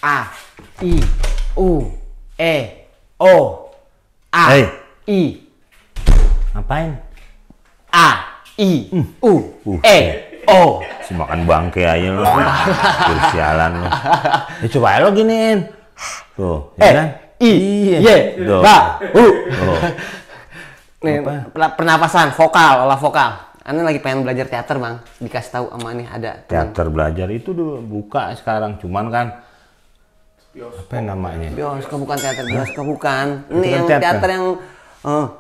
A, I, U, E, O, A, Hei. I, Ngapain? A, I, U, E, O. Si makan bangke aja lo. Sialan lo. Ya coba lo giniin. Tuh, ya kan? I, Y, Tuh. Ba, U. Tuh. Nih, pernapasan, vokal, olah vokal. Ane lagi pengen belajar teater, Bang. Dikasih tahu sama nih ada teman. Teater belajar itu dulu buka sekarang, cuman kan apa yang namanya? Bioskop bukan teater, bioskop bukan. Itu Ini kan yang teater. teater yang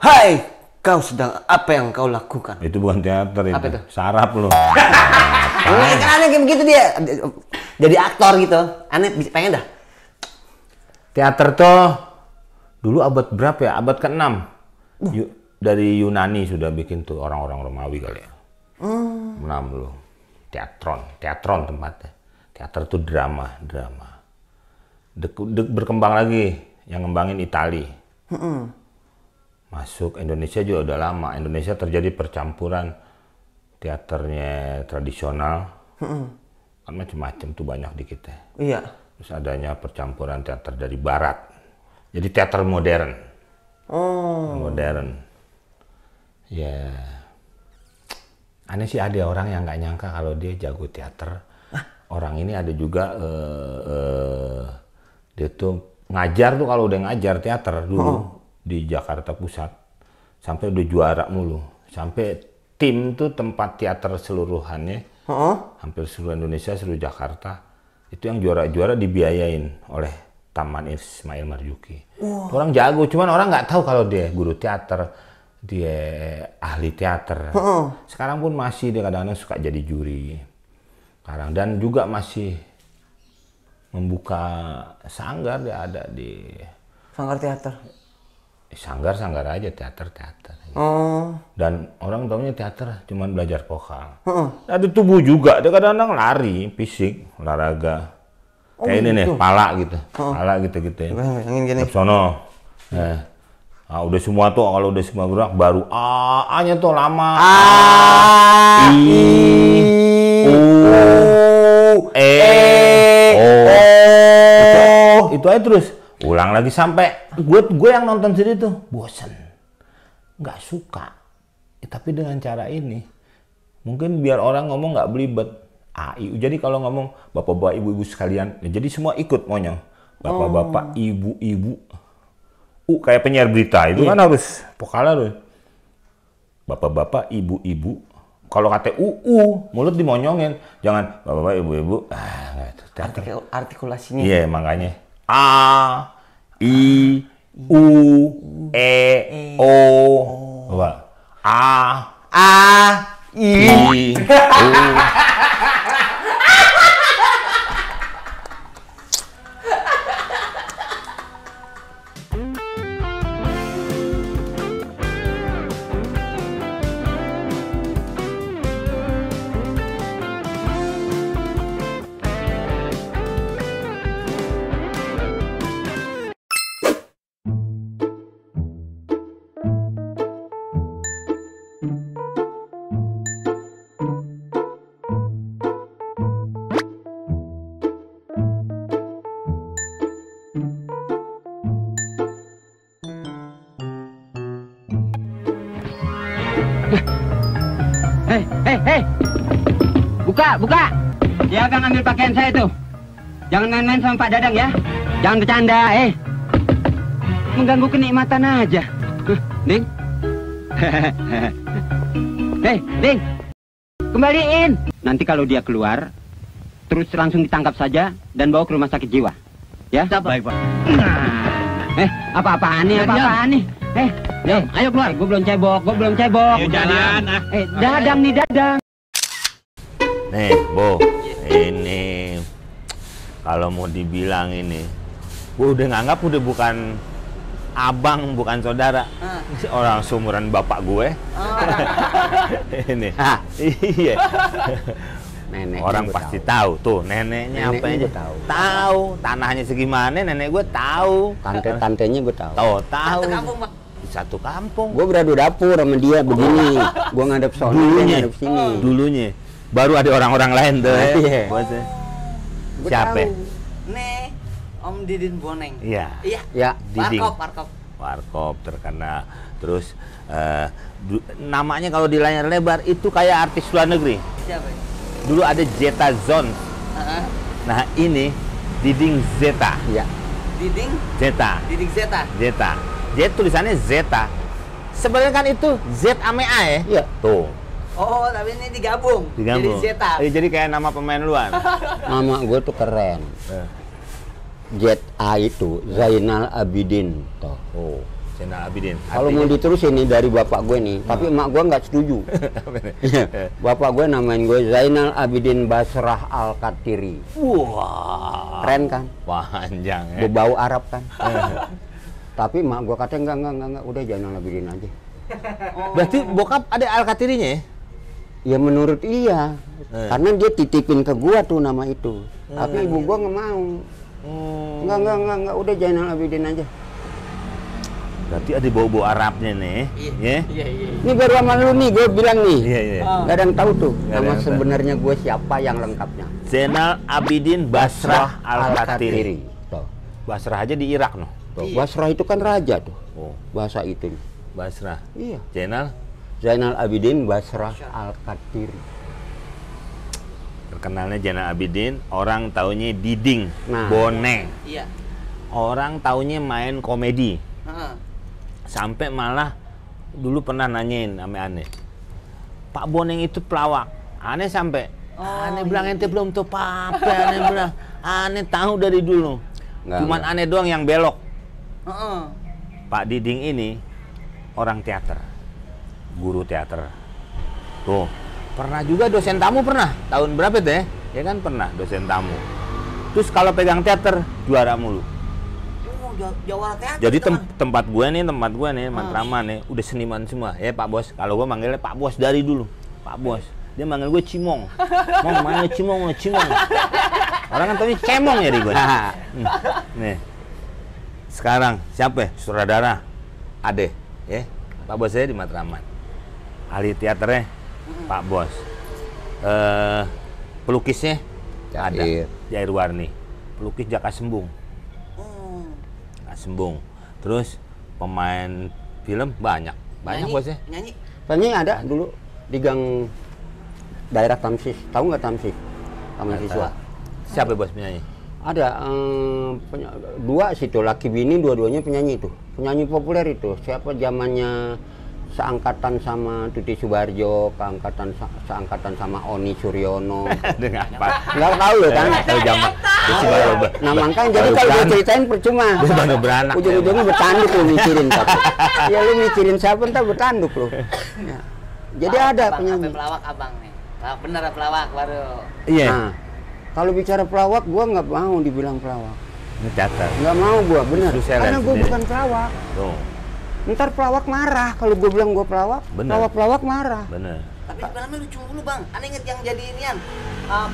hai, kau sedang apa yang kau lakukan? Itu bukan teater itu. Apa itu? Sarap lo. Ini kan aneh kayak begitu dia. Jadi aktor gitu. Aneh pengen dah. Teater tuh dulu abad berapa ya? Abad ke-6. Dari Yunani sudah bikin tuh orang-orang Romawi kali ya. 6 dulu. Teatron tempatnya. Teater tuh drama. Berkembang lagi, yang ngembangin Itali. Masuk Indonesia juga udah lama. Indonesia terjadi percampuran teaternya tradisional. Kan macam-macam tuh banyak di kita. Iya. Terus adanya percampuran teater dari barat. Jadi teater modern. Modern. Ya. Aneh sih ada orang yang nggak nyangka kalau dia jago teater. Orang ini ada juga dia tuh ngajar tuh, kalau udah ngajar teater dulu di Jakarta Pusat. Sampai udah juara mulu. Sampai tim tuh tempat teater seluruhannya. Hampir seluruh Indonesia, seluruh Jakarta. Itu yang juara-juara dibiayain oleh Taman Ismail Marzuki. Orang jago, cuman orang nggak tahu kalau dia guru teater, dia ahli teater. Sekarang pun masih dia kadang-kadang suka jadi juri. Sekarang dan juga masih membuka sanggar, dia ada di Sanggar teater. sanggar aja, teater. Dan orang taunya teater cuman belajar vokal. Ada tubuh juga, dia kadang-kadang lari, fisik, olahraga. Kayak ini nih, pala gitu. Pala gitu-gitu ya. Yang gini. Sono. Nah, udah semua tuh, kalau udah semua gerak baru A-nya tuh lama. A, I, U, E, O. Itu aja terus. Ulang lagi sampai gue yang nonton sendiri tuh bosen. Nggak suka. Tapi dengan cara ini mungkin biar orang ngomong nggak belibet. Jadi kalau ngomong bapak-bapak, ibu-ibu sekalian, ya jadi semua ikut maunya. Bapak-bapak, ibu-ibu. Kayak penyiar berita itu kan harus vokalnya harus. Bapak-bapak, ibu-ibu. Kalau kata mulut dimonyongin. Jangan bapak-bapak, ibu-ibu. Artikulasinya. Iya, makanya. A, I, U, E, O. Coba. A, I, U. Hei, buka. Dia akan ambil pakaian saya tuh. Jangan main-main sama Pak Dadang ya. Jangan bercanda, mengganggu kenikmatan aja. Ding. Hei, Ding. Kembaliin. Nanti kalau dia keluar, terus langsung ditangkap saja dan bawa ke rumah sakit jiwa. Ya? Baik, Pak. Apa-apaan nih? Ayo keluar. Gue belum cebok. Ayo jalan. Dadang nih, Dadang. Nih, Bo, ini kalau mau dibilang ini, gue udah nganggap udah bukan abang, bukan saudara. Orang seumuran bapak gue. Ini, iya. Nenek Orang pasti tahu tuh neneknya apa aja. Tahu tanahnya segimana, nenek gue tahu. Tante-tantenya gue tahu. Tahu. Satu kampung. Gue beradu dapur sama dia begini. Gue ngadep sono, dia ngadep sini. Dulunya. Baru ada orang-orang lain tuh. Iya. Siapa? Nih, Om Didin Boneng. Iya. Iya. Ya. Diding. Warkop. Warkop terkenal. Terus namanya kalau di layar lebar itu kayak artis luar negeri. Siapa? Dulu ada Zeta Zone. Nah ini Diding Zeta. Ya. Diding Zeta. Zeta. Zeta. Z tulisannya Zeta. Sebenarnya kan itu Z ame A ya? Iya. Tuh. Oh, tapi ini digabung. Digabung. Jadi Zeta. Jadi kayak nama pemain luar. Nama gue tuh keren. ZA itu Zainal Abidin toh. Oh, Zainal Abidin. Kalau mau diterusin nih dari bapak gue nih, tapi emak gue nggak setuju. Bapak gue namain gue Zainal Abidin Basrah Al-Katiri. Wah. Keren kan? Panjang ya. Berbau Arab kan? Tapi emak gue katanya enggak, udah Zainal Abidin aja. Berarti bokap ada Al-Katirinya ya? Ya menurut iya, karena dia titipin ke gua tuh nama itu. Tapi ibu gua nggak mau. Enggak, udah Zainal Abidin aja. Berarti ada bau-bau Arabnya nih, ya? Iya. Ini baru sama lu nih, gue bilang nih. Iya. Nggak ada yang tahu tuh Nggak ada nama yang tahu. sebenarnya gue siapa yang lengkapnya. Zainal Abidin Basrah Al-Katiri. Tuh. Basrah aja di Irak noh. Tuh. Basrah itu kan raja tuh. Oh, Bahasa itu. Basrah. Iya. Zainal Abidin Basrah Al-Katiri. terkenalnya Zainal Abidin, orang taunya Diding, Nah. Boneng. Iya. Orang taunya main komedi. Heeh. Sampai malah dulu pernah nanyain sama Ane, Pak Boneng itu pelawak. Ane sampai Ane bilang ente belum tahu apa-apa. Ane bilang Ane tahu dari dulu. Cuman Ane doang yang belok. Heeh. Pak Diding ini orang teater, guru teater. Tuh, pernah juga dosen tamu pernah. Tahun berapa teh? Ya kan pernah dosen tamu. Terus kalau pegang teater juara mulu. Oh, Jawa teater. Jadi itu kan. tempat gue nih, Matraman nih, udah seniman semua. Ya Pak Bos, kalau gue manggilnya Pak Bos dari dulu. Pak Bos. Dia manggil gue Cimong. Mong, mana Cimong, Cimong. Orang kan taunya Cemong ya di gue. Nih. Sekarang siapa? Sutradara. Ade, ya. Pak Bos saya di Matraman. Ahli teaternya Pak Bos. Pelukisnya ada Jair Warni. Pelukis Jaka Sembung. Sembung. Terus pemain film banyak Bos ya. Nyanyi. Penyanyi ada dulu di gang daerah Tamsis. Tahu nggak Tamsis? Taman Siswa. Siapa Bos penyanyi? Ada dua situ laki bini, dua-duanya penyanyi itu. Penyanyi populer itu. Siapa zamannya seangkatan sama Tuti Subarjo, seangkatan sama Oni Suryono. Dengan apa? Nggak tahu loh kan? Tahu zaman. Nah makanya jadi kalau gue ceritain percuma. Dia baru beranak. Ujung-ujungnya bertanduk lu mikirin tapi. Ya lu mikirin siapa ntar bertanduk lu. Ya. Jadi ada Abang, penyanyi. sampai pelawak abang nih. Pelawak bener pelawak baru. Iya. Nah, kalau bicara pelawak, gua nggak mau dibilang pelawak. Ini teater. Nggak mau gua, bener. Justru saya Karena lihat gua sendiri. bukan pelawak. Tuh, Ntar pelawak marah kalau gua bilang gua pelawak. Bener. Pelawak marah. bener. Tapi filmnya lucu dulu bang. Aneh inget yang jadi inian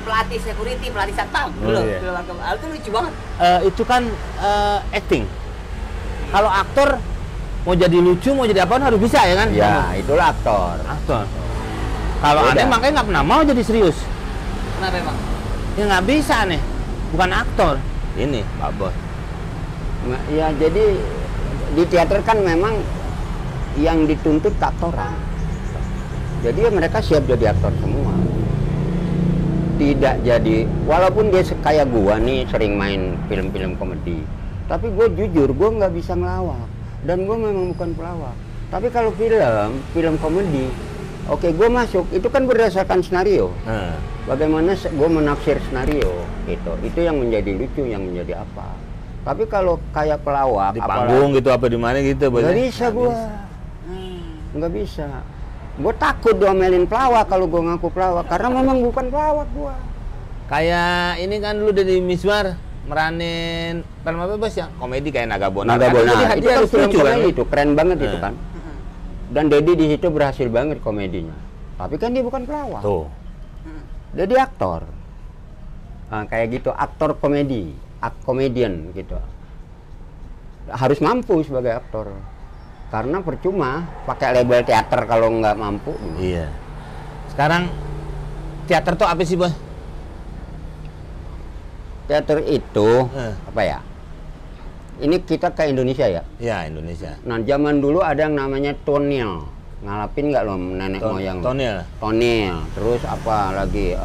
pelatih security, pelatih satpam. Oh, Dulu. iya. Film itu lucu banget. Itu kan acting. Kalau aktor mau jadi lucu, mau jadi apa harus bisa ya kan? Ya, itulah aktor. Aktor. Kalau Beda. aneh makanya nggak pernah mau jadi serius. Kenapa emang? Ya nggak bisa aneh. Bukan aktor. Ini Pak Bos. Nah, ya jadi di teater kan memang yang dituntut aktoran. Jadi ya mereka siap jadi aktor semua. Tidak jadi, walaupun dia kayak gua nih sering main film-film komedi, tapi gue jujur gue nggak bisa ngelawak dan gue memang bukan pelawak. Tapi kalau film komedi, oke gue masuk itu kan berdasarkan skenario. Bagaimana gue menafsir skenario gitu, itu yang menjadi lucu, yang menjadi apa. Tapi kalau kayak pelawak, Di panggung gitu apa di mana gitu Bos? nggak bisa gue, nggak bisa. Gue takut diomelin pelawak kalau gue ngaku pelawak, karena memang bukan pelawak gue. Kayak ini kan dulu dari Miswar meranin film apa Bos ya? Komedi kayak Naga Bonar. Naga Bonar, Kan? itu kan film lucu kan? komedi itu, keren banget itu kan. Dan Dedi di situ berhasil banget komedinya. Tapi kan dia bukan pelawak. Tuh. Dia aktor. Nah, kayak gitu, aktor komedi, komedian gitu. Harus mampu sebagai aktor. Karena percuma pakai label teater kalau nggak mampu. Iya. Sekarang teater tuh apa sih Bos? Teater itu apa ya? ini kita ke Indonesia ya. Ya, Indonesia. Nah, zaman dulu ada yang namanya tonil. Ngalapin nggak lo nenek moyang? Tonil. Tonil. Terus apa lagi?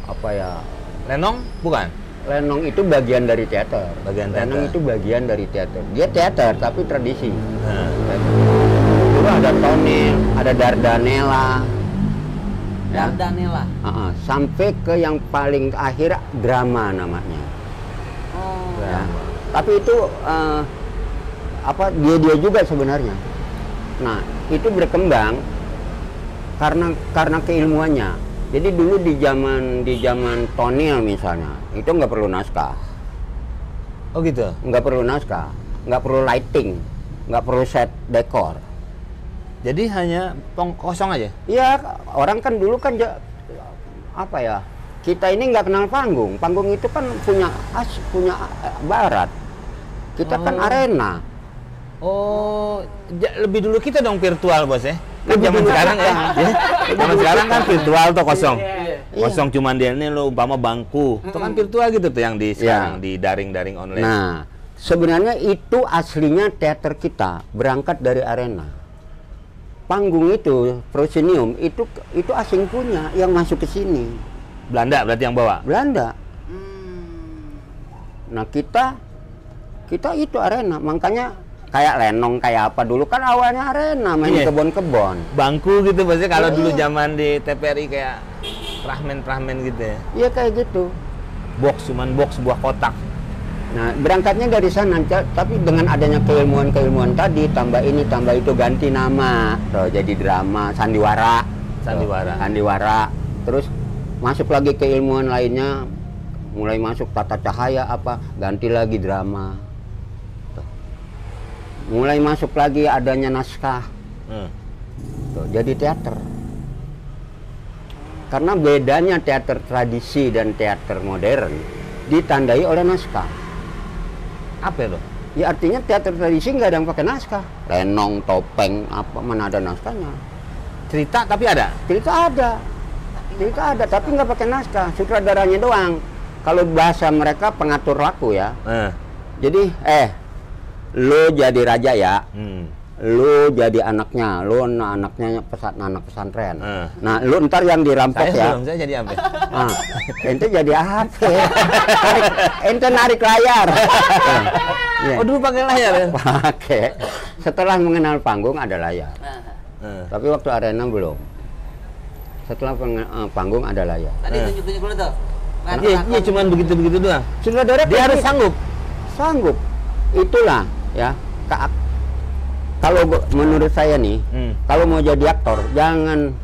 Apa ya? Lenong? Bukan? Lenong itu bagian dari teater. Lenong itu bagian dari teater. Dia teater tapi tradisi. Dulu ada tonil, ada dardanella. Dardanella. Sampai ke yang paling akhir drama namanya. Ya. Tapi itu dia juga sebenarnya. Nah, itu berkembang karena keilmuannya. Jadi dulu di zaman tonil misalnya, itu nggak perlu naskah. Oh gitu? Nggak perlu naskah, nggak perlu lighting, nggak perlu set dekor. Jadi hanya kosong aja? Iya, orang kan dulu kan apa ya? Kita ini nggak kenal panggung. Panggung itu kan punya barat. Kita kan arena. Oh, lebih dulu kita dong virtual, Bos ya? Kan Lebih zaman dulu sekarang kita. ya. Zaman sekarang kan virtual tuh kosong. Iya. Kosong cuman dia ini lo umpama bangku. Itu kan virtual gitu tuh yang di sekarang di daring-daring online. Nah, sebenarnya itu aslinya teater kita berangkat dari arena. Panggung itu, proscenium itu asing punya yang masuk ke sini. Belanda berarti yang bawa? Belanda. Nah, kita itu arena, makanya kayak lenong kayak apa dulu kan awalnya arena main Iya. kebon-kebon. Bangku gitu maksudnya kalau Iya. dulu zaman di TPRI kayak prahmen gitu ya. Iya kayak gitu. Cuman box sebuah kotak. Nah, berangkatnya dari sana, tapi dengan adanya keilmuan tadi, tambah ini, tambah itu, ganti nama, tuh, jadi drama, sandiwara. Sandiwara. Terus masuk lagi keilmuan lainnya, mulai masuk tata cahaya apa, ganti lagi drama. Tuh. Mulai masuk lagi adanya naskah. Tuh, jadi teater. Karena bedanya teater tradisi dan teater modern ditandai oleh naskah. Apa itu? Ya artinya teater tradisi nggak ada yang pakai naskah. Lenong, topeng, apa mana ada naskahnya. Cerita tapi ada? Cerita ada, tapi nggak pakai naskah. Sutradaranya doang. Kalau bahasa mereka pengatur laku ya. Jadi, lo jadi raja ya. Lu jadi anaknya, lu anaknya anak pesantren. Nah, lu ntar yang dirampok ya. Saya jadi apa? Nah, ente jadi apa? Ente narik layar. Yeah. Oh, dulu pakai layar ya? Pakai. Setelah mengenal panggung ada layar. Tapi waktu arena belum. Setelah panggung ada layar. Tadi tunjuk-tunjuk dulu tuh. Iya, cuman begitu-begitu doang. Saudara Dia harus sanggup. Sanggup. Itulah ya. Kalau menurut saya nih, kalau mau jadi aktor jangan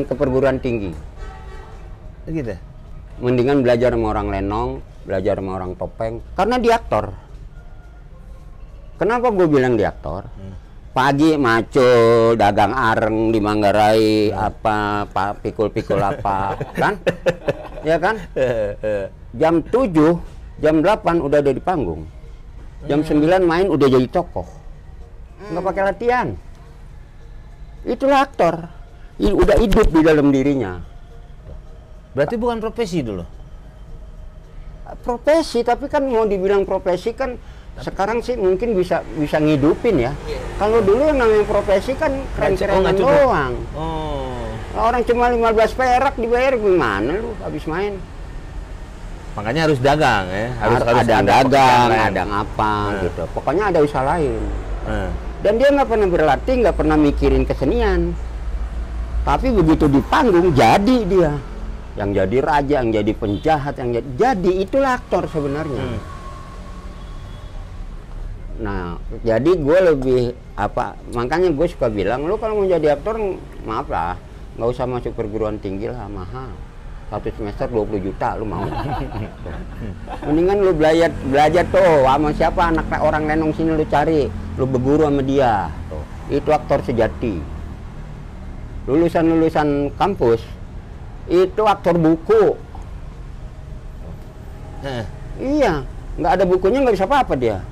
ke perguruan tinggi. Gitu. Mendingan belajar sama orang lenong, belajar sama orang topeng, karena dia aktor. Kenapa gue bilang dia aktor? Pagi macul, dagang areng di Manggarai, apa pikul-pikul apa, kan? Ya kan? Jam 7, jam 8 udah ada di panggung. Jam 9 main udah jadi tokoh. Nggak pakai latihan. Itulah aktor. Udah hidup di dalam dirinya. Berarti bukan profesi dulu? Profesi, tapi kan mau dibilang profesi kan sekarang sih mungkin bisa ngidupin ya. Kalau dulu yang namanya profesi kan keren-kerenan doang. Orang cuma 15 perak dibayar gimana lu habis main? Makanya harus dagang ya. Harus ada dagang, ada apa gitu. Pokoknya ada usaha lain. Dan dia nggak pernah berlatih, nggak pernah mikirin kesenian. Tapi begitu di panggung jadi dia yang jadi raja, yang jadi penjahat, yang jadi itulah aktor sebenarnya. Nah, jadi gue lebih makanya gue suka bilang, lu kalau mau jadi aktor, maaf lah, nggak usah masuk perguruan tinggi lah, mahal. 1 semester 20 juta lu mau. Mendingan lu belajar tuh sama siapa anak orang lenong sini, lu cari, lu berguru sama dia. Tuh. Itu aktor sejati. Lulusan kampus itu aktor buku. Iya, nggak ada bukunya nggak bisa apa-apa dia.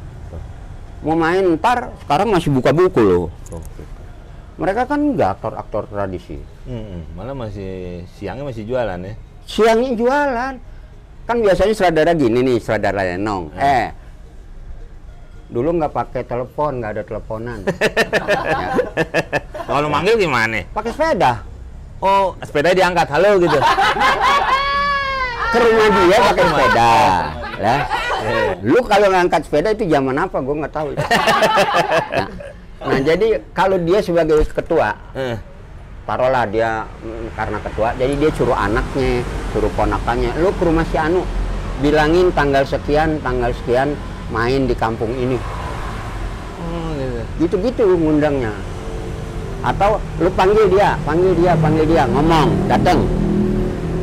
Mau main ntar sekarang masih buka buku loh. Mereka kan nggak aktor tradisi. Malah siangnya masih jualan ya? Siangnya jualan. Kan biasanya sutradara gini nih, sutradara lenong. Dulu nggak pakai telepon, nggak ada teleponan. Ya. Kalau manggil gimana? Pakai sepeda. Oh, sepeda diangkat, halo gitu. Ke rumah dia pakai sepeda. Lah, lu kalau ngangkat sepeda itu zaman apa? Gue nggak tahu. Nah, jadi kalau dia sebagai ketua, taruhlah dia karena ketua, jadi dia suruh anaknya, suruh ponakannya, lu ke rumah si Anu, bilangin tanggal sekian main di kampung ini. Gitu-gitu ngundangnya. Atau lu panggil dia, ngomong,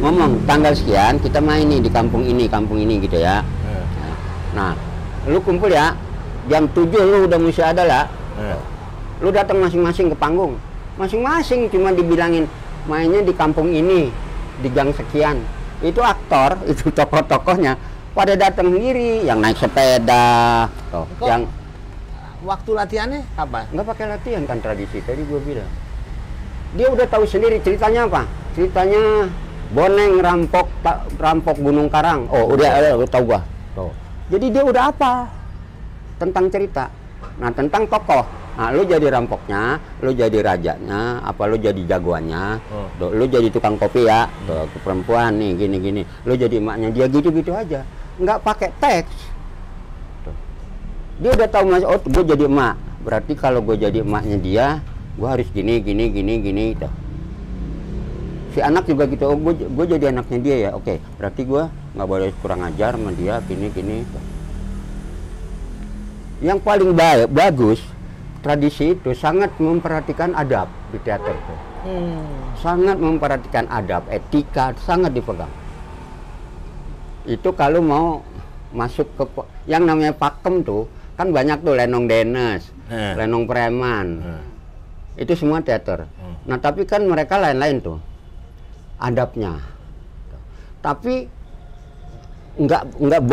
ngomong tanggal sekian kita main nih di kampung ini gitu ya. Nah, lu kumpul ya, jam 7 lu udah mesti ada lah. Lu datang masing-masing ke panggung. Masing-masing cuma dibilangin mainnya di kampung ini, di gang sekian. Itu aktor, itu tokoh-tokohnya pada datang sendiri, yang naik sepeda, yang waktu latihannya apa? nggak pakai latihan kan, tradisi tadi gue bilang. Dia udah tahu sendiri ceritanya apa? Ceritanya Boneng rampok Gunung Karang. Oh, udah tahu gua. Tuh. Jadi dia udah apa? Tentang cerita. Nah, tentang tokoh. Nah, lu jadi rampoknya, lu jadi rajanya, apa lu jadi jagoannya. Lu jadi tukang kopi ya. Tuh, perempuan nih gini-gini. Lu jadi emaknya dia, gitu-gitu aja. Nggak pakai teks. Tuh. Dia udah tahu mas, oh gue jadi emak. Berarti kalau gue jadi emaknya dia, gue harus gini gitu. Si anak juga gitu, oh gue jadi anaknya dia ya, oke, berarti gue nggak boleh kurang ajar sama dia, gini. Yang paling bagus, tradisi itu sangat memperhatikan adab di teater itu. Sangat memperhatikan adab, etika, sangat dipegang. Itu kalau mau masuk ke, yang namanya pakem tuh, kan banyak tuh lenong denes, lenong preman. Itu semua teater. Nah, tapi kan mereka lain-lain tuh adabnya. Tapi nggak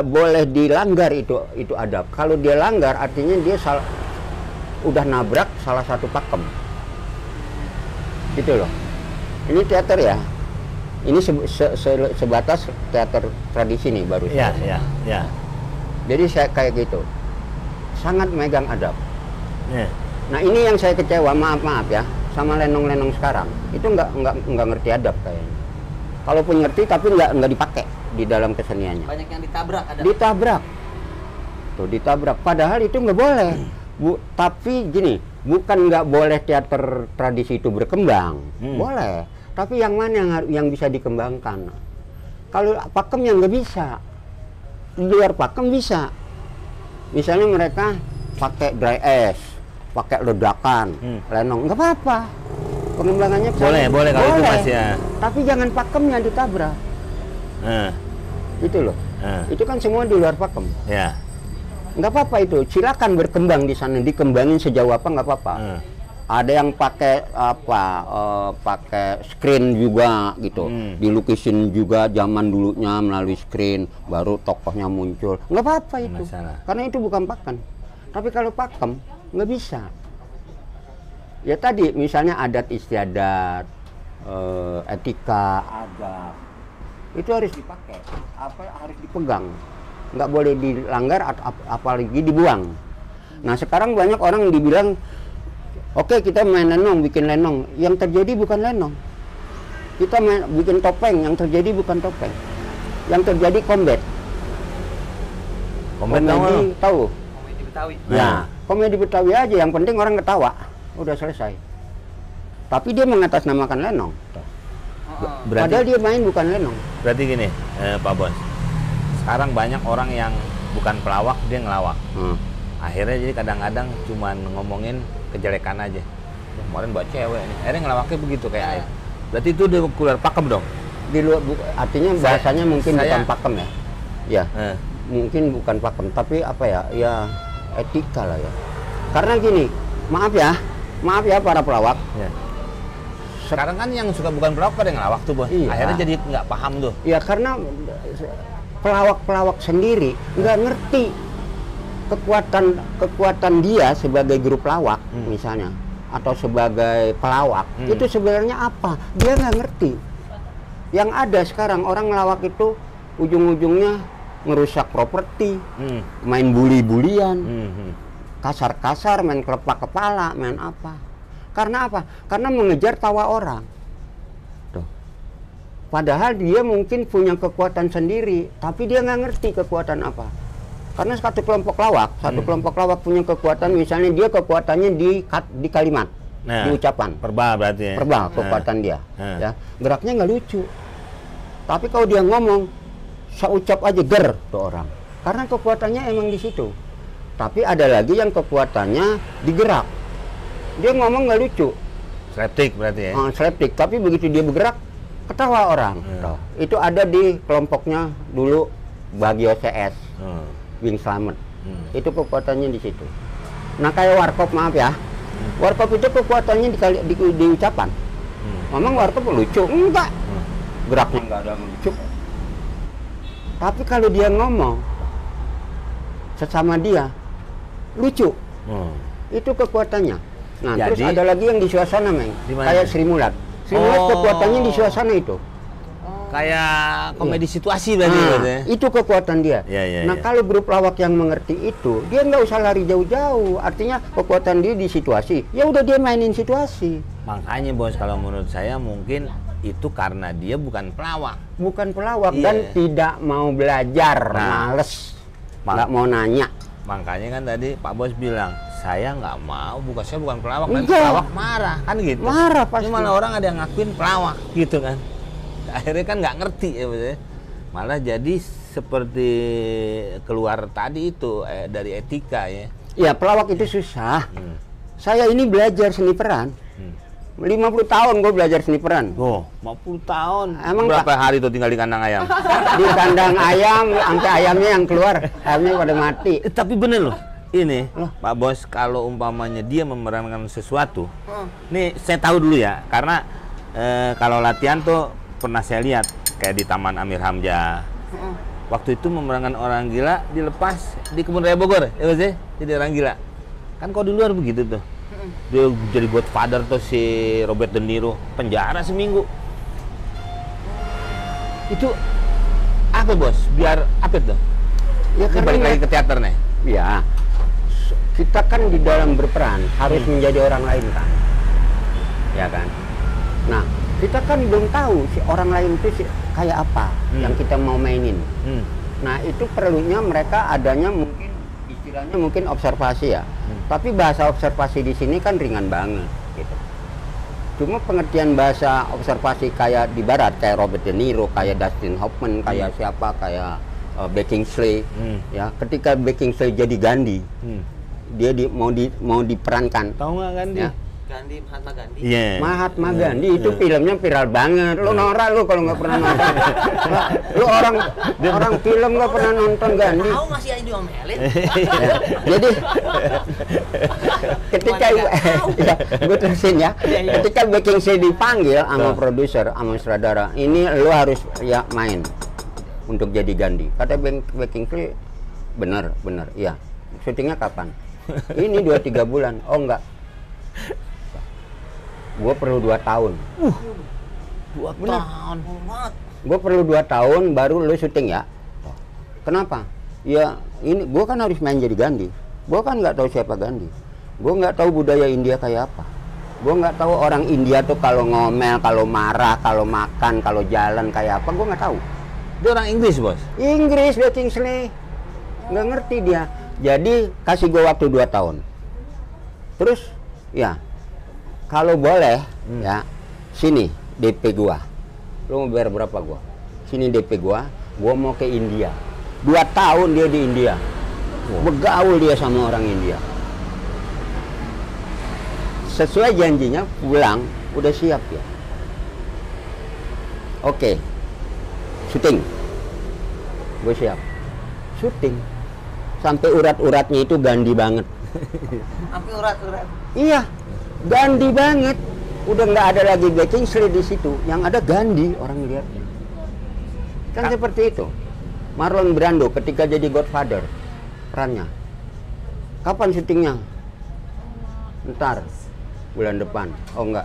boleh dilanggar itu adab. Kalau dia langgar artinya dia udah nabrak salah satu pakem. Gitu loh. Ini teater ya. Ini sebatas teater tradisi nih baru. Iya. Jadi saya kayak gitu. Sangat megang adab. Nah, ini yang saya kecewa, maaf ya, sama lenong-lenong sekarang. Itu nggak ngerti adab kayaknya. Kalaupun ngerti tapi nggak dipakai di dalam keseniannya. Banyak yang ditabrak ada. Ditabrak. Padahal itu nggak boleh. Tapi gini, bukan nggak boleh teater tradisi itu berkembang. Boleh. Tapi yang mana yang bisa dikembangkan? Kalau pakem yang nggak bisa. Di luar pakem bisa. Misalnya mereka pakai dry ice, pakai ledakan, lenong, nggak apa-apa. Pengembangannya boleh kalau itu Mas ya. Tapi jangan pakemnya ditabrak. Itu loh. Itu kan semua di luar pakem. Ya. Nggak apa-apa itu. Silakan berkembang di sana, dikembangin sejauh apa nggak apa-apa. Ada yang pakai pakai screen juga gitu, dilukisin juga zaman dulunya melalui screen, baru tokohnya muncul. Nggak apa-apa itu. Karena itu bukan pakem. Tapi kalau pakem nggak bisa. Ya tadi misalnya adat istiadat, etika, adab, itu harus dipakai, harus dipegang, nggak boleh dilanggar apalagi dibuang. Nah, sekarang banyak orang yang dibilang, oke, kita main lenong, bikin lenong, yang terjadi bukan lenong. Kita bikin topeng, yang terjadi bukan topeng, yang terjadi combat. Komedi tahu? Betawi. Ya, komedi Betawi aja, yang penting orang ketawa, udah selesai. Tapi dia mengatasnamakan lenong. Padahal dia main bukan lenong. Berarti gini, Pak Bos, sekarang banyak orang yang bukan pelawak, dia ngelawak. Akhirnya jadi kadang-kadang cuman ngomongin kejelekan aja. Kemarin buat cewek nih, akhirnya ngelawaknya begitu kayak berarti itu udah keluar pakem dong? Di luar, artinya bahasanya mungkin bukan pakem ya? Ya, mungkin bukan pakem, tapi apa ya? Ya etika lah ya. Karena gini, maaf ya para pelawak. Sekarang kan yang suka bukan pelawak pada ngelawak tuh, Bos. Iya. Akhirnya jadi nggak paham tuh. Ya karena pelawak-pelawak sendiri nggak ngerti kekuatan dia sebagai grup lawak misalnya, atau sebagai pelawak itu sebenarnya apa, dia nggak ngerti. Yang ada sekarang orang ngelawak itu ujung-ujungnya ngerusak properti, main bully-bulian, kasar-kasar, main kelepak kepala, main apa. Karena apa? Karena mengejar tawa orang. Tuh. Padahal dia mungkin punya kekuatan sendiri, tapi dia nggak ngerti kekuatan apa. Karena satu kelompok lawak punya kekuatan, misalnya dia kekuatannya di kalimat, di ucapan. Verbal berarti ya? Verbal, kekuatan dia. Ya. Geraknya nggak lucu. Tapi kalau dia ngomong, seucap aja ger tuh orang. Karena kekuatannya emang di situ. Tapi ada lagi yang kekuatannya digerak. Dia ngomong nggak lucu. Slapstick berarti ya? Slapstick, tapi begitu dia bergerak, ketawa orang. Itu ada di kelompoknya dulu bagi OCS. Wing Slamet. Itu kekuatannya di situ. Nah kayak Warkop, maaf ya. Warkop itu kekuatannya di ucapan. Memang Warkop lucu? Enggak. Geraknya enggak ada lucu. Tapi kalau dia ngomong sesama dia lucu. Itu kekuatannya. Nah, jadi, terus ada lagi yang di suasana, Meng. Kayak Sri Mulat. Sri Mulat kekuatannya di suasana itu. Kayak komedi situasi berarti. Itu kekuatan dia. Nah, kalau grup lawak yang mengerti itu, dia nggak usah lari jauh-jauh. Artinya kekuatan dia di situasi. Ya udah dia mainin situasi. Makanya bos, kalau menurut saya mungkin itu karena dia bukan pelawak. Bukan pelawak dan tidak mau belajar, males, nggak mau nanya. Makanya kan tadi Pak Bos bilang, saya nggak mau, saya bukan pelawak. Nanti pelawak marah, kan gitu. Marah pasti. Ini malah orang ada yang ngakuin pelawak, gitu kan. Akhirnya kan nggak ngerti ya, malah jadi seperti keluar tadi itu dari etika ya. Ya pelawak itu susah. Saya ini belajar seni peran. 50 tahun gue belajar seni peran. 50 tahun. Emang berapa hari tuh tinggal di kandang ayam? Di kandang ayam, sampai ayamnya yang keluar, ayamnya pada mati. Tapi bener loh, ini Pak Bos, kalau umpamanya dia memerankan sesuatu, nih saya tahu dulu ya, karena kalau latihan tuh pernah saya lihat kayak di Taman Amir Hamzah. Waktu itu memerankan orang gila dilepas di Kebun Raya Bogor, ya Bos ya? Jadi orang gila. Kan kalau di luar begitu tuh. Dia jadi godfather tuh si Robert De Niro, penjara seminggu. Itu apa Bos? Biar apa tuh? Ya kan balik lagi ke teater nih. Ya. Kita kan di dalam berperan harus menjadi orang lain kan. Ya kan? Nah, kita kan belum tahu si orang lain itu kayak apa yang kita mau mainin. Nah, itu perlunya mereka adanya mungkin istilahnya mungkin observasi ya. Tapi bahasa observasi di sini kan ringan banget gitu. Cuma pengertian bahasa observasi kayak di barat kayak Robert De Niro, kayak Dustin Hoffman, kayak siapa, kayak Beckinsale ya. Ketika Beckinsale jadi Gandhi, dia mau diperankan. Tahu nggak Gandhi? Ya. Gandhi, Mahatma Gandhi. Mahatma Gandhi itu filmnya viral banget. Lu norak lu kalau nggak pernah nonton. Lu orang film nggak pernah nonton Gandhi. Tahu masih aja diomelin. Jadi ketika gue terusin ya. Ketika Beckinsale dipanggil sama produser, sama sutradara, ini lu harus ya main untuk jadi Gandhi. Kata Beckinsale, bener, iya. Syutingnya kapan? Ini 2-3 bulan. Oh enggak. Gue perlu 2 tahun. 2 tahun. Gue perlu 2 tahun baru lu syuting ya. Kenapa? Ya ini gue kan harus main jadi Gandhi. Gue kan nggak tahu siapa Gandhi. Gue nggak tahu budaya India kayak apa. Gue nggak tahu orang India tuh kalau ngomel, kalau marah, kalau makan, kalau jalan kayak apa. Gue nggak tahu. Dia orang Inggris Bos? Inggris, Beckinsale. Nggak ngerti dia. Jadi kasih gue waktu 2 tahun. Terus ya kalau boleh ya sini DP gua. Lu mau bayar berapa gua? Sini DP gua mau ke India. 2 tahun dia di India. Bergaul dia sama orang India. Sesuai janjinya pulang udah siap ya. Oke. Syuting. Gue siap. Syuting. Sampai urat-uratnya itu Gandhi banget. Sampai urat-urat. Iya. Gandhi banget, udah nggak ada lagi Beckinsale di situ, yang ada Gandhi orang lihat. Kan seperti itu. Marlon Brando ketika jadi Godfather, perannya. Kapan syutingnya? Ntar, bulan depan. Oh enggak.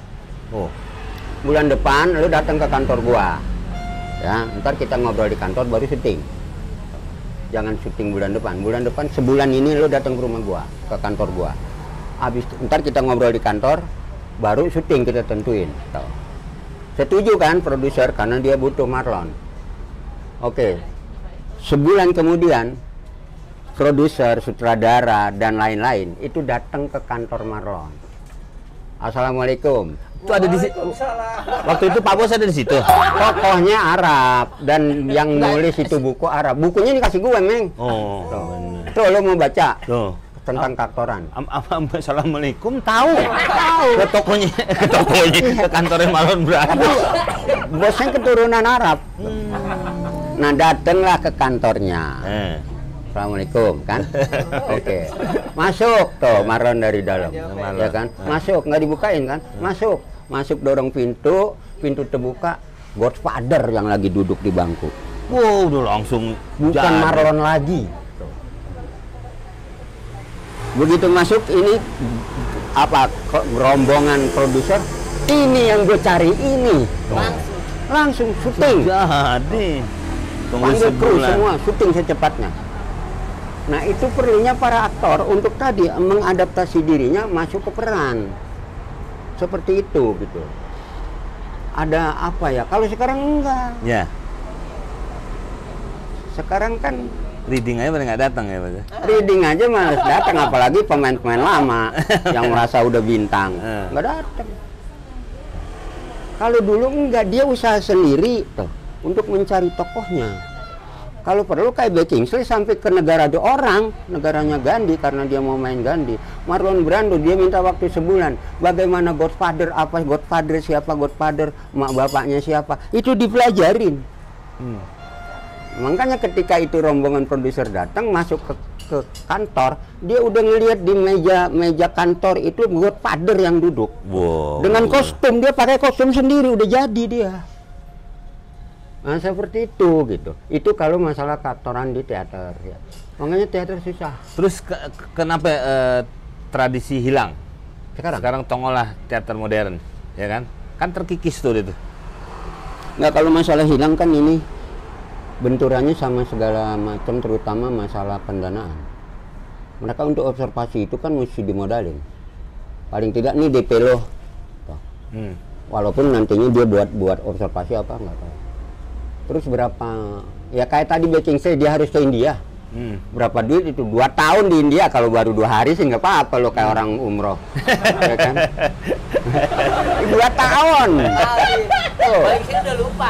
Bulan depan lu datang ke kantor gua. Ya, ntar kita ngobrol di kantor baru syuting. jangan syuting bulan depan. Bulan depan sebulan ini lo datang ke rumah gua, ke kantor gua. Habis ntar kita ngobrol di kantor, baru syuting kita tentuin. Tuh. Setuju kan produser karena dia butuh Marlon. Oke. Sebulan kemudian produser, sutradara dan lain-lain itu datang ke kantor Marlon. Assalamualaikum. Itu ada di situ. Waktu itu Pak Bos ada di situ. Tokohnya Arab dan yang nulis itu buku Arab. Bukunya dikasih gue, Meng. Oh. Tuh lo mau baca Tuh. tentang kaktoran. Assalamualaikum tahu. Ke tokonya, ke kantornya Marlon Brando. Bosnya keturunan Arab. Nah datanglah ke kantornya. Assalamualaikum kan. Oke. Masuk tuh Marlon dari dalam. Ya kan. Masuk nggak dibukain kan. Masuk dorong pintu terbuka. Godfather yang lagi duduk di bangku. Wow, udah langsung bukan jadi. Marlon lagi. Begitu masuk ini apa rombongan produser, ini yang gue cari ini. Langsung syuting. Jadi Panggil kru semua, syuting secepatnya. Nah itu perlunya para aktor untuk tadi mengadaptasi dirinya masuk ke peran. Seperti itu gitu. Ada apa ya? Kalau sekarang enggak. Ya. Sekarang kan Reading aja pada nggak datang ya Pak? reading aja males datang, apalagi pemain-pemain lama yang merasa udah bintang nggak datang. Kalau dulu enggak, dia usaha sendiri tuh untuk mencari tokohnya. Kalau perlu kayak Beck Kingsley sampai ke negara ada orang, negaranya Gandhi karena dia mau main Gandhi. Marlon Brando dia minta waktu sebulan. Bagaimana Godfather, apa Godfather, siapa Godfather, mak bapaknya siapa, itu dipelajarin. Makanya ketika itu rombongan produser datang masuk ke kantor, dia udah ngelihat di meja kantor itu Godfather yang duduk. Wow. Dengan kostum, dia pakai kostum sendiri, udah jadi dia. Nah seperti itu gitu. Itu kalau masalah aktoran di teater ya. Makanya teater susah. Terus kenapa tradisi hilang? Sekarang tongolah teater modern, ya kan? Kan terkikis tuh itu. nggak, kalau masalah hilang kan ini benturannya sama segala macam, terutama masalah pendanaan. Mereka untuk observasi itu kan mesti dimodalin. Paling tidak nih DP lo. Walaupun nantinya dia buat observasi apa nggak tahu. Terus berapa? Ya kayak tadi Beck Kingsley dia harus ke India. Berapa duit itu? 2 tahun di India, kalau baru 2 hari sih nggak apa-apa lo kayak orang umroh. Ya kan? 2 tahun. Udah lupa.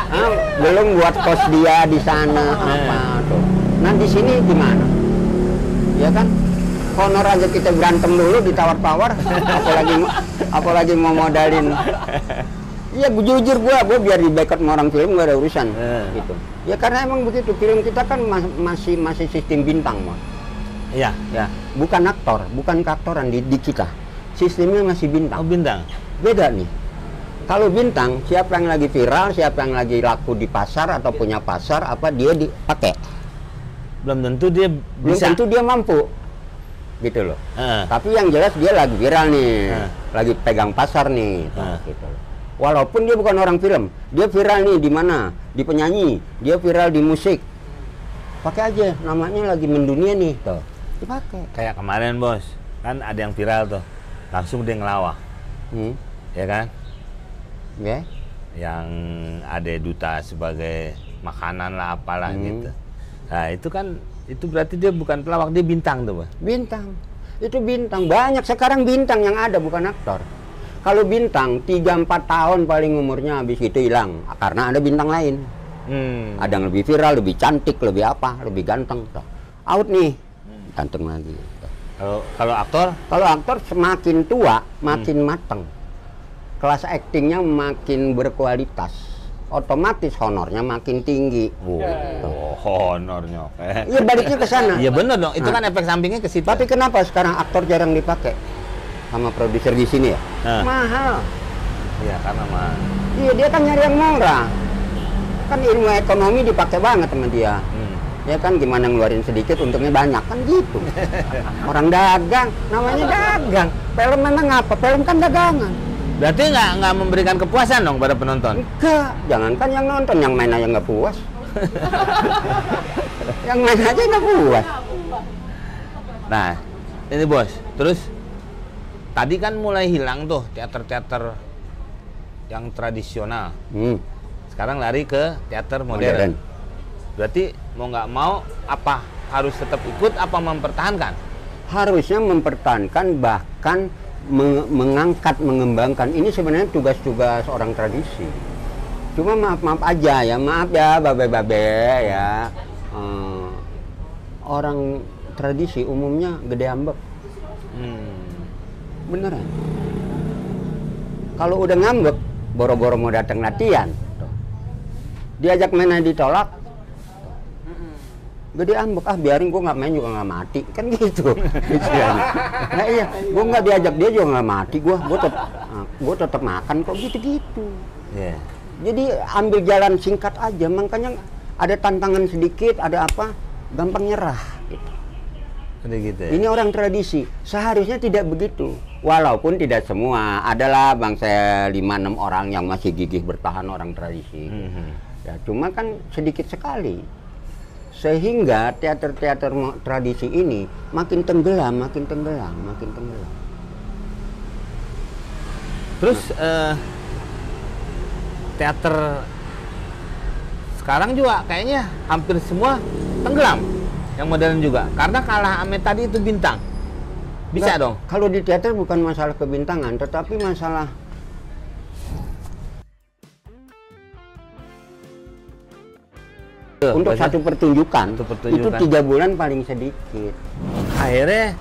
Belum buat kos dia di sana apa tuh. Nah di sini gimana? Ya kan? Honor aja kita berantem dulu ditawar-tawar, apalagi mau modalin. Iya, jujur gua biar di backup sama orang film gak ada urusan gitu. Ya karena emang begitu, film kita kan masih sistem bintang, Mas. Iya. Ya, bukan aktor, bukan keaktoran di kita. Sistemnya masih bintang. Oh, bintang. Beda nih. Kalau bintang, siapa yang lagi viral, siapa yang lagi laku di pasar atau punya pasar, apa dia dipakai. Belum tentu dia Belum bisa. tentu dia mampu. Gitu loh. Tapi yang jelas dia lagi viral nih. Lagi pegang pasar nih, gitu loh. Walaupun dia bukan orang film, dia viral nih di mana? Di penyanyi, dia viral di musik. Pakai aja, namanya lagi mendunia nih, tuh. Dipakai. Kayak kemarin Bos, kan ada yang viral tuh, langsung dia ngelawak, ya kan? Ya. Yang ada duta sebagai makanan lah apalah gitu. Nah itu kan, itu berarti dia bukan pelawak, dia bintang tuh Bos. Bintang. Itu bintang. Banyak sekarang bintang yang ada, bukan aktor. Kalau bintang 3-4 tahun paling umurnya, habis itu hilang karena ada bintang lain. Ada yang lebih viral, lebih cantik, lebih apa, lebih ganteng. Out nih, ganteng lagi. Kalau aktor? Kalau aktor semakin tua makin mateng, kelas aktingnya makin berkualitas, otomatis honornya makin tinggi. Honornya. Iya, baliknya ke sana. Iya bener dong, itu kan efek sampingnya ke situ. Tapi kenapa sekarang aktor jarang dipakai sama produser di sini ya? Mahal. Iya, karena mahal. Iya, dia kan nyari yang murah. Kan ilmu ekonomi dipakai banget sama dia. Ya kan, gimana ngeluarin sedikit untungnya banyak, kan gitu. Orang dagang, namanya dagang. Film memang apa? Film kan dagangan. Berarti nggak memberikan kepuasan dong pada penonton? Enggak, jangankan yang nonton, yang main aja nggak puas. Yang main aja nggak puas. Nah, ini bos, terus tadi kan mulai hilang tuh teater-teater yang tradisional. Sekarang lari ke teater modern. Berarti mau nggak mau apa harus tetap ikut apa mempertahankan? Harusnya mempertahankan, bahkan mengangkat, mengembangkan. Ini sebenarnya tugas-tugas orang tradisi. Cuma maaf aja ya, maaf ya babe-babe ya. Orang tradisi umumnya gede ambek. Beneran. Kalau udah ngambek, boro-boro mau datang latihan, diajak mainnya ditolak, gede ambek, biarin gue nggak main juga nggak mati, kan gitu. Nah iya, gue nggak diajak dia juga nggak mati, gue tetap makan kok, gitu-gitu. Yeah. Jadi ambil jalan singkat aja, makanya ada tantangan sedikit, ada apa, gampang nyerah. Gitu. Gitu ya? Ini orang tradisi, seharusnya tidak begitu. Walaupun tidak semua, adalah bangsa 5-6 orang yang masih gigih bertahan orang tradisi. Ya, cuma kan sedikit sekali. Sehingga teater-teater tradisi ini makin tenggelam, makin tenggelam, makin tenggelam. Terus teater sekarang juga kayaknya hampir semua tenggelam. Yang modern juga, karena kalah ame tadi itu bintang. Bisa dong? Kalau di teater bukan masalah kebintangan, tetapi masalah untuk satu pertunjukan, itu 3 bulan paling sedikit. Akhirnya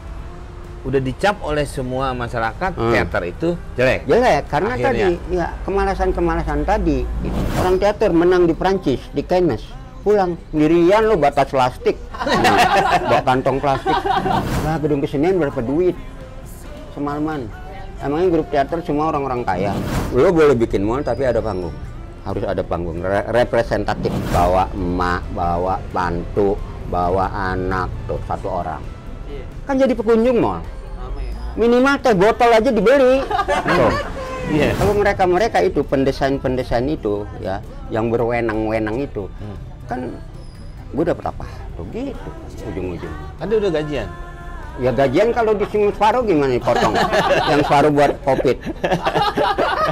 udah dicap oleh semua masyarakat teater itu jelek. Jelek, karena akhirnya. tadi ya kemalasan-kemalasan tadi. Orang teater menang di Prancis, di Cannes. Pulang sendirian lo batas plastik, bawa kantong plastik. Lah gedung kesenian berapa duit semalaman? Emangnya grup teater semua orang-orang kaya? Lo boleh bikin mall tapi ada panggung, harus ada panggung representatif. Bawa emak, bawa bantu, bawa anak, tuh 1 orang. Kan jadi pengunjung mall. Minimal teh botol aja dibeli. Tuh. Kalau mereka itu pendesain itu ya, yang berwenang-wenang itu. Kan gue dapat apa? Tuh gitu, ujung-ujung. Anda udah gajian? Ya gajian kalau di Separuh gimana dipotong? Yang separuh buat COVID.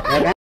Ya kan?